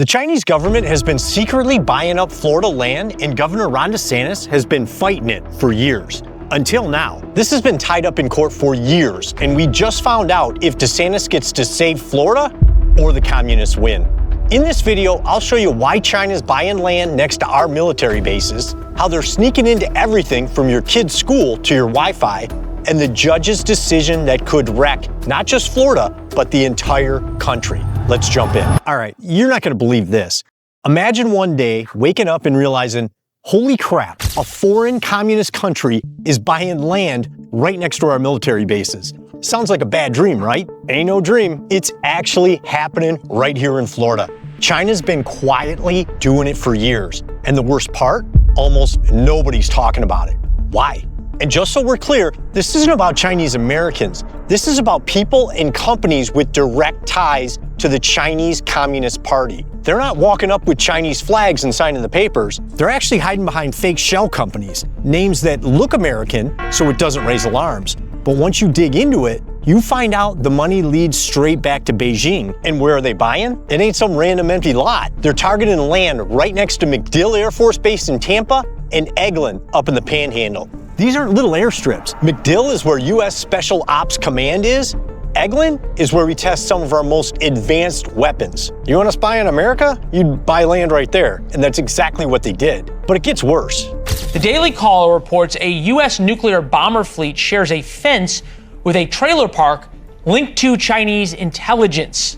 The Chinese government has been secretly buying up Florida land, and Governor Ron DeSantis has been fighting it for years. Until now. This has been tied up in court for years, and we just found out if DeSantis gets to save Florida or the communists win. In this video, I'll show you why China's buying land next to our military bases, how they're sneaking into everything from your kid's school to your Wi-Fi, and the judge's decision that could wreck not just Florida, but the entire country. Let's jump in. All right, you're not gonna believe this. Imagine one day waking up and realizing, holy crap, a foreign communist country is buying land right next to our military bases. Sounds like a bad dream, right? Ain't no dream. It's actually happening right here in Florida. China's been quietly doing it for years. And the worst part, almost nobody's talking about it. Why? And just so we're clear, this isn't about Chinese Americans. This is about people and companies with direct ties to the Chinese Communist Party. They're not walking up with Chinese flags and signing the papers. They're actually hiding behind fake shell companies, names that look American, so it doesn't raise alarms. But once you dig into it, you find out the money leads straight back to Beijing. And where are they buying? It ain't some random empty lot. They're targeting land right next to MacDill Air Force Base in Tampa and Eglin up in the Panhandle. These aren't little airstrips. MacDill is where U.S. Special Ops Command is. Eglin is where we test some of our most advanced weapons. You want to spy on America? You'd buy land right there. And that's exactly what they did. But it gets worse. The Daily Caller reports a U.S. nuclear bomber fleet shares a fence with a trailer park linked to Chinese intelligence.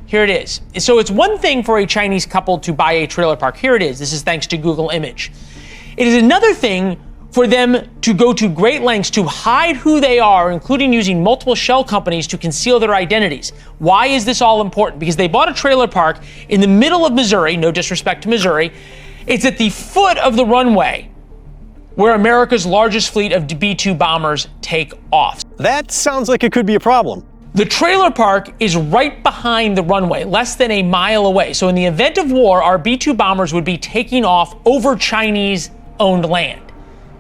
Here it is. So it's one thing for a Chinese couple to buy a trailer park. Here it is. This is thanks to Google Image. It is another thing for them to go to great lengths to hide who they are, including using multiple shell companies to conceal their identities. Why is this all important? Because they bought a trailer park in the middle of Missouri, no disrespect to Missouri. It's at the foot of the runway where America's largest fleet of B-2 bombers take off. That sounds like it could be a problem. The trailer park is right behind the runway, less than a mile away. So in the event of war, our B-2 bombers would be taking off over Chinese-owned land.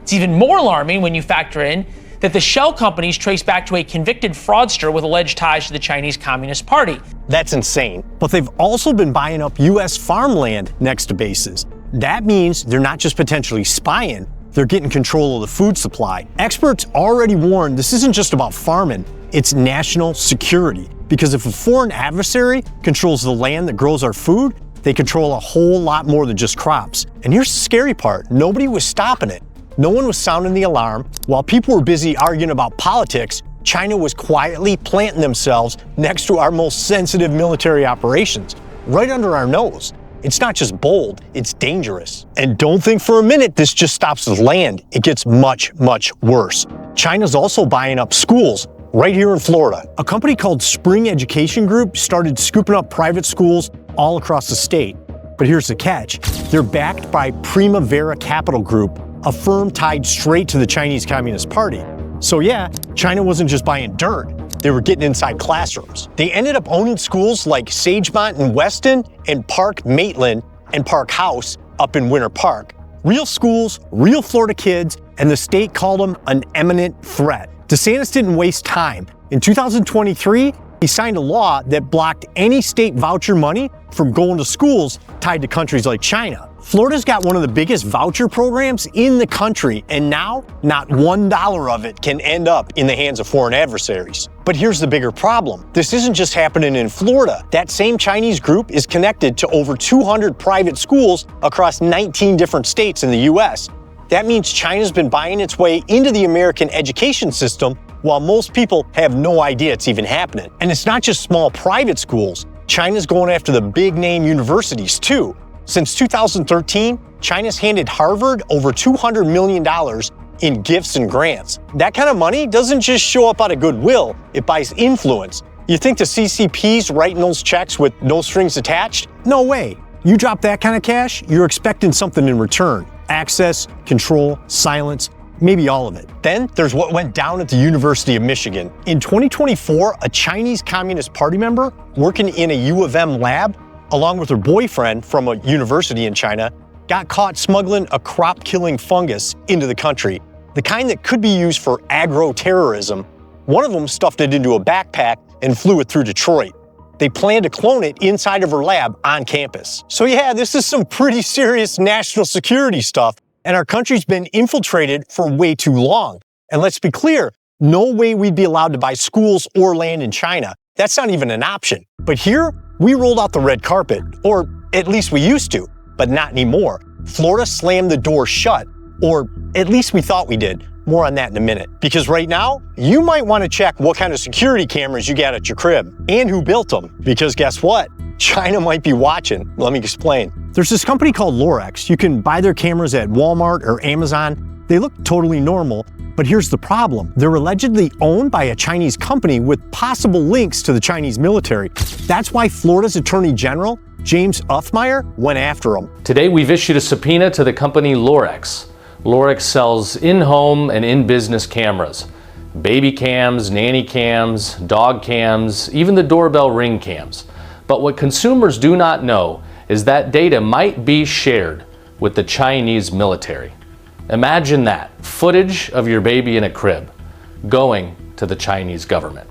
It's even more alarming when you factor in that the shell companies trace back to a convicted fraudster with alleged ties to the Chinese Communist Party. That's insane. But they've also been buying up U.S. farmland next to bases. That means they're not just potentially spying, they're getting control of the food supply. Experts already warned this isn't just about farming, it's national security. Because if a foreign adversary controls the land that grows our food, they control a whole lot more than just crops. And here's the scary part, nobody was stopping it. No one was sounding the alarm. While people were busy arguing about politics, China was quietly planting themselves next to our most sensitive military operations, right under our nose. It's not just bold, it's dangerous. And don't think for a minute this just stops with land. It gets much, much worse. China's also buying up schools right here in Florida. A company called Spring Education Group started scooping up private schools all across the state. But here's the catch. They're backed by Primavera Capital Group, a firm tied straight to the Chinese Communist Party. So yeah, China wasn't just buying dirt, they were getting inside classrooms. They ended up owning schools like Sagemont and Weston and Park Maitland and Park House up in Winter Park. Real schools, real Florida kids, and the state called them an imminent threat. DeSantis didn't waste time. In 2023, he signed a law that blocked any state voucher money from going to schools tied to countries like China. Florida's got one of the biggest voucher programs in the country, and now not $1 of it can end up in the hands of foreign adversaries. But here's the bigger problem. This isn't just happening in Florida. That same Chinese group is connected to over 200 private schools across 19 different states in the US. That means China's been buying its way into the American education system while most people have no idea it's even happening. And it's not just small private schools. China's going after the big name universities too. Since 2013, China's handed Harvard over $200 million in gifts and grants. That kind of money doesn't just show up out of goodwill, it buys influence. You think the CCP's writing those checks with no strings attached? No way. You drop that kind of cash, you're expecting something in return. Access, control, silence, maybe all of it. Then there's what went down at the University of Michigan. In 2024, a Chinese Communist Party member working in a U of M lab, along with her boyfriend from a university in China, got caught smuggling a crop-killing fungus into the country, the kind that could be used for agro-terrorism. One of them stuffed it into a backpack and flew it through Detroit. they plan to clone it inside of her lab on campus. So yeah, this is some pretty serious national security stuff, and our country's been infiltrated for way too long. And let's be clear, no way we'd be allowed to buy schools or land in China. That's not even an option. But here, we rolled out the red carpet, or at least we used to, but not anymore. Florida slammed the door shut, or at least we thought we did. More on that in a minute. Because right now, you might want to check what kind of security cameras you got at your crib and who built them. Because guess what? China might be watching. Let me explain. There's this company called Lorex. You can buy their cameras at Walmart or Amazon. They look totally normal, but here's the problem. They're allegedly owned by a Chinese company with possible links to the Chinese military. That's why Florida's Attorney General, James Uthmeier, went after them. Today, we've issued a subpoena to the company Lorex. Lorex sells in-home and in-business cameras, baby cams, nanny cams, dog cams, even the doorbell ring cams. But what consumers do not know is that data might be shared with the Chinese military. Imagine that, footage of your baby in a crib going to the Chinese government.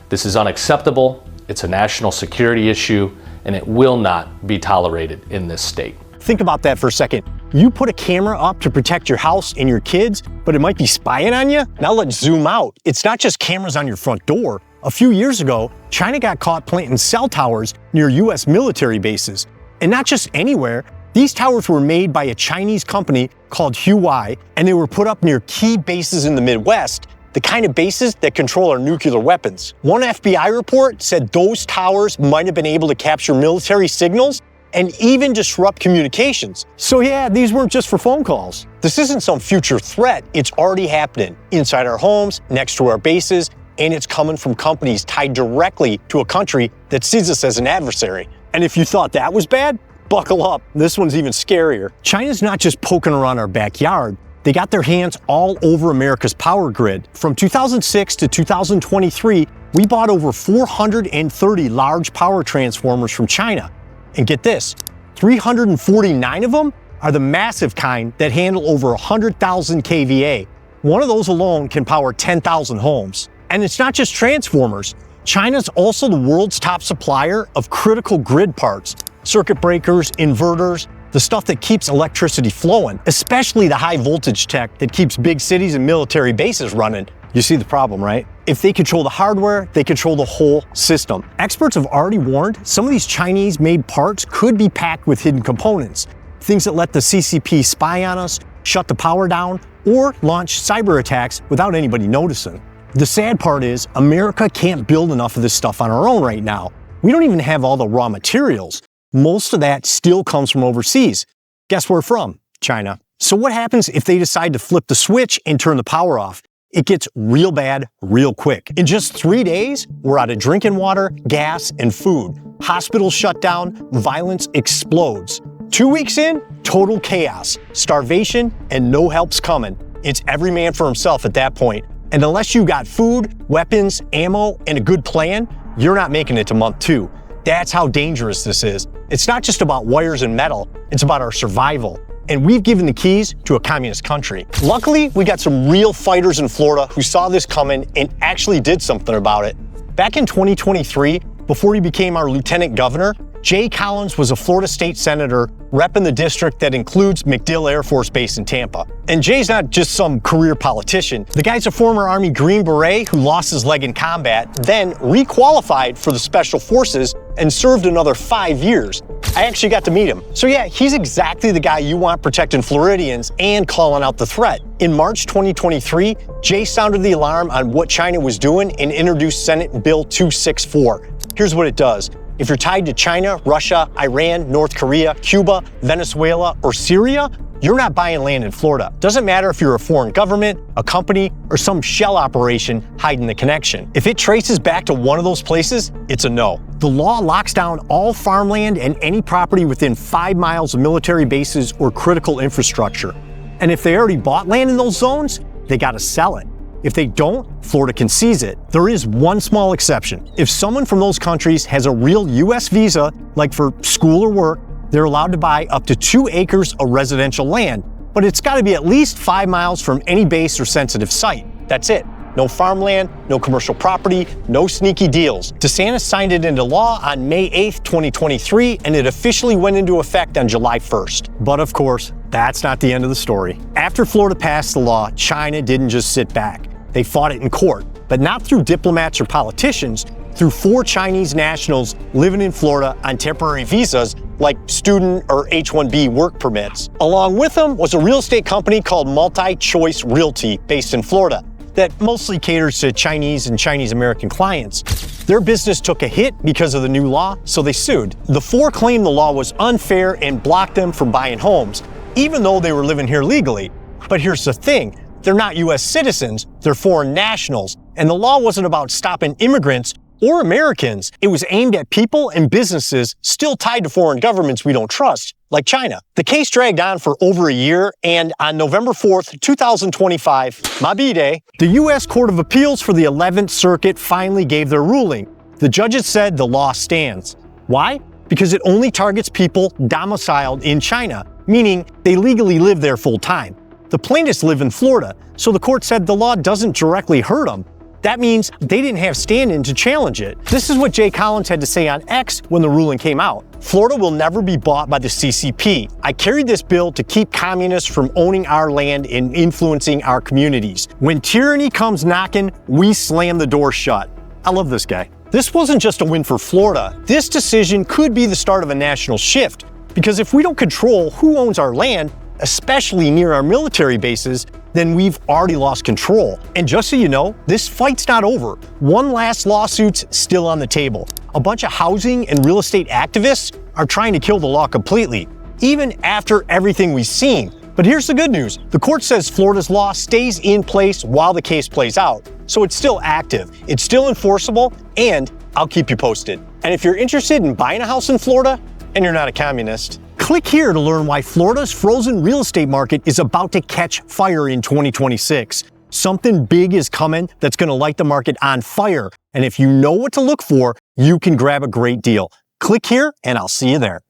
This is unacceptable, it's a national security issue, and it will not be tolerated in this state. Think about that for a second. You put a camera up to protect your house and your kids, but it might be spying on you? Now let's zoom out. It's not just cameras on your front door. A few years ago, China got caught planting cell towers near US military bases. And not just anywhere. These towers were made by a Chinese company called Huawei, and they were put up near key bases in the Midwest, the kind of bases that control our nuclear weapons. One FBI report said those towers might have been able to capture military signals and even disrupt communications. So yeah, these weren't just for phone calls. This isn't some future threat. It's already happening inside our homes, next to our bases, and it's coming from companies tied directly to a country that sees us as an adversary. And if you thought that was bad, buckle up. This one's even scarier. China's not just poking around our backyard. They got their hands all over America's power grid. From 2006 to 2023, we bought over 430 large power transformers from China. And get this, 349 of them are the massive kind that handle over 100,000 kVA. One of those alone can power 10,000 homes. And it's not just transformers. China's also the world's top supplier of critical grid parts, circuit breakers, inverters, the stuff that keeps electricity flowing, especially the high voltage tech that keeps big cities and military bases running. You see the problem, right? If they control the hardware, they control the whole system. Experts have already warned some of these Chinese-made parts could be packed with hidden components, things that let the CCP spy on us, shut the power down, or launch cyber attacks without anybody noticing. The sad part is, America can't build enough of this stuff on our own right now. We don't even have all the raw materials. Most of that still comes from overseas. Guess where from? China. So what happens if they decide to flip the switch and turn the power off? It gets real bad real quick. In just 3 days, we're out of drinking water, gas, and food. Hospitals shut down, violence explodes. 2 weeks in, total chaos, starvation, and no help's coming. It's every man for himself at that point. And unless you got food, weapons, ammo, and a good plan, you're not making it to month 2. That's how dangerous this is. It's not just about wires and metal, it's about our survival. And we've given the keys to a communist country. Luckily, we got some real fighters in Florida who saw this coming and actually did something about it. Back in 2023, before he became our lieutenant governor, Jay Collins was a Florida state senator repping the district that includes MacDill Air Force Base in Tampa. And Jay's not just some career politician. The guy's a former Army Green Beret who lost his leg in combat, then requalified for the Special Forces and served another 5 years. I actually got to meet him. So yeah, he's exactly the guy you want protecting Floridians and calling out the threat. In March 2023, Jay sounded the alarm on what China was doing and introduced Senate Bill 264. Here's what it does. If you're tied to China, Russia, Iran, North Korea, Cuba, Venezuela, or Syria, you're not buying land in Florida. Doesn't matter if you're a foreign government, a company, or some shell operation hiding the connection. If it traces back to one of those places, it's a no. The law locks down all farmland and any property within 5 miles of military bases or critical infrastructure. And if they already bought land in those zones, they gotta sell it. If they don't, Florida can seize it. There is one small exception. If someone from those countries has a real US visa, like for school or work, they're allowed to buy up to 2 acres of residential land, but it's gotta be at least 5 miles from any base or sensitive site. That's it. no farmland, no commercial property, no sneaky deals. DeSantis signed it into law on May 8th, 2023, and it officially went into effect on July 1st. But of course, that's not the end of the story. After Florida passed the law, China didn't just sit back. They fought it in court, but not through diplomats or politicians, through 4 Chinese nationals living in Florida on temporary visas like student or H-1B work permits. Along with them was a real estate company called Multi-Choice Realty based in Florida that mostly caters to Chinese and Chinese American clients. Their business took a hit because of the new law, so they sued. The 4 claimed the law was unfair and blocked them from buying homes, even though they were living here legally. But here's the thing, they're not US citizens, they're foreign nationals, and the law wasn't about stopping immigrants or Americans. It was aimed at people and businesses still tied to foreign governments we don't trust, like China. The case dragged on for over a year, and on November 4th, 2025, my B-Day, the U.S. Court of Appeals for the 11th Circuit finally gave their ruling. The judges said the law stands. Why? Because it only targets people domiciled in China, meaning they legally live there full time. The plaintiffs live in Florida, so the court said the law doesn't directly hurt them. That means they didn't have stand-in to challenge it. This is what Jay Collins had to say on X when the ruling came out. Florida will never be bought by the CCP. I carried this bill to keep communists from owning our land and influencing our communities. When tyranny comes knocking, we slam the door shut. I love this guy. This wasn't just a win for Florida. This decision could be the start of a national shift. Because if we don't control who owns our land, especially near our military bases, then we've already lost control. And just so you know, this fight's not over. One last lawsuit's still on the table. A bunch of housing and real estate activists are trying to kill the law completely, even after everything we've seen. But here's the good news. The court says Florida's law stays in place while the case plays out. So it's still active, it's still enforceable, and I'll keep you posted. And if you're interested in buying a house in Florida, and you're not a communist, click here to learn why Florida's frozen real estate market is about to catch fire in 2026. Something big is coming that's going to light the market on fire. And if you know what to look for, you can grab a great deal. Click here and I'll see you there.